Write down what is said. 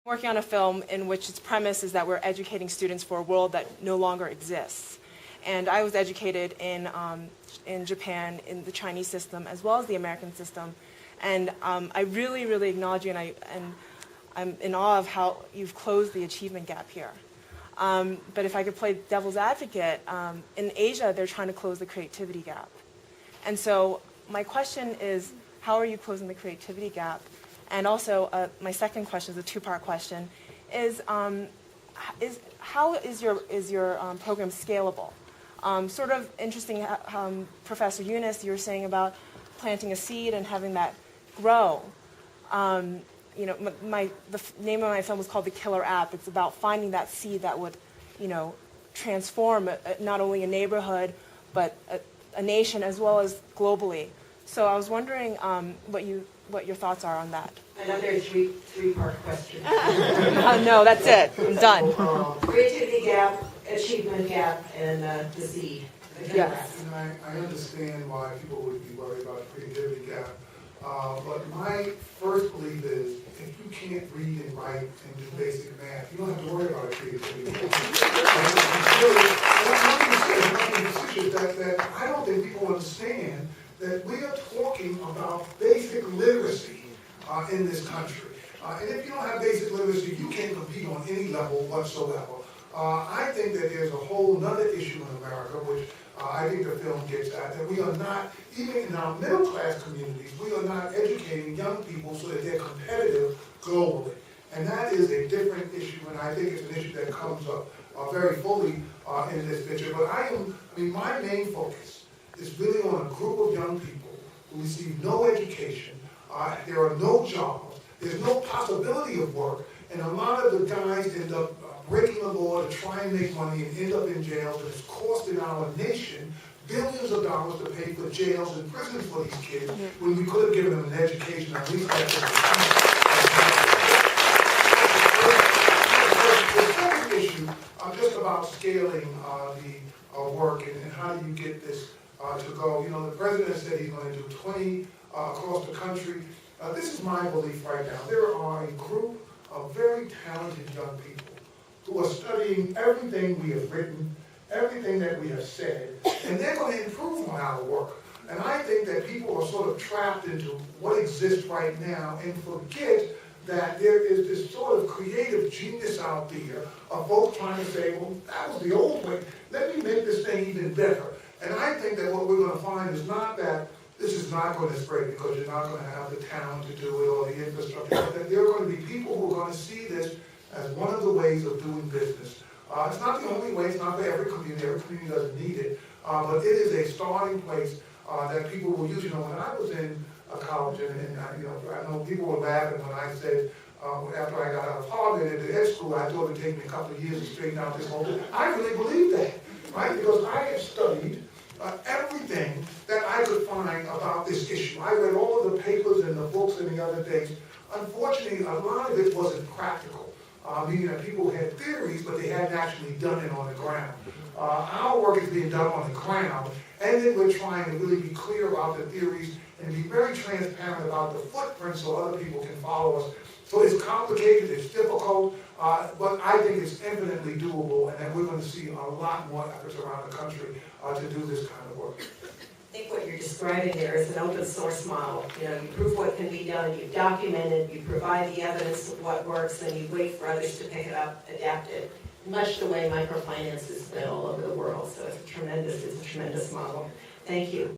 Working on a film in which its premise is that we're educating students for a world that no longer exists. And I was educated in Japan, in the Chinese system, as well as the American system. And I really, really acknowledge you, and I'm in awe of how you've closed the achievement gap here. But if I could play devil's advocate, in Asia, they're trying to close the creativity gap. And so my question is, how are you closing the creativity gap? And also, my second question is a two-part question: how is your program scalable? Sort of interesting, Professor Yunus, you were saying about planting a seed and having that grow. You know, the name of my film was called The Killer App. It's about finding that seed that would, you know, transform not only a neighborhood, but a nation as well as globally. So I was wondering what your thoughts are on that. Another three-part question. No, that's it. I'm done. Creativity gap, achievement gap, and the seed. Yes. And I understand why people would be worried about the creativity gap. But my first belief is, if you can't read and write and do basic math, you don't have to worry about a creativity gap. That I don't think people understand that we are talking about basic literacy in this country. And if you don't have basic literacy, you can't compete on any level whatsoever. I think that there's a whole other issue in America, which I think the film gets at, that we are not, even in our middle class communities, we are not educating young people so that they're competitive globally. And that is a different issue, and I think it's an issue that comes up very fully in this picture. But my main focus is really on a group of young people who receive no education, there are no jobs, there's no possibility of work, and a lot of the guys end up breaking the law to try and make money and end up in jails, and it's costing our nation billions of dollars to pay for jails and prisons for these kids, when we could have given them an education, at least that's the second issue, just about scaling the work and how do you get this to go. You know, the president said he's going to do 20 across the country. This is my belief right now. There are a group of very talented young people who are studying everything we have written, everything that we have said, and they're going to improve on our work. And I think that people are sort of trapped into what exists right now and forget that there is this sort of creative genius out there of folks trying to say, well, that was the old way. Let me make this thing even better. And I think that what we're going to find is not that this is not going to spread because you're not going to have the talent to do it or the infrastructure, but that there are going to be people who are going to see this as one of the ways of doing business. It's not the only way, it's not for every community doesn't need it, but it is a starting place that people will use. You know, when I was in college, and I know people were laughing when I said, after I got out of Harvard and into ed school, I thought it would take me a couple of years to straighten out this whole thing. I really believe that, right? Because I have studied everything that I could find about this issue. I read all of the papers and the books and the other things. Unfortunately, a lot of it wasn't practical. Meaning that people had theories, but they hadn't actually done it on the ground. Our work is being done on the ground, and then we're trying to really be clear about the theories and be very transparent about the footprint so other people can follow us. So it's complicated, it's difficult, but I think it's infinitely doable, and that we're going to see a lot more efforts around the country to do this kind of work. I think what you're describing there is an open source model. You know, you prove what can be done, you document it, you provide the evidence of what works, then you wait for others to pick it up, adapt it, much the way microfinance is done all over the world. So it's a tremendous model. Thank you.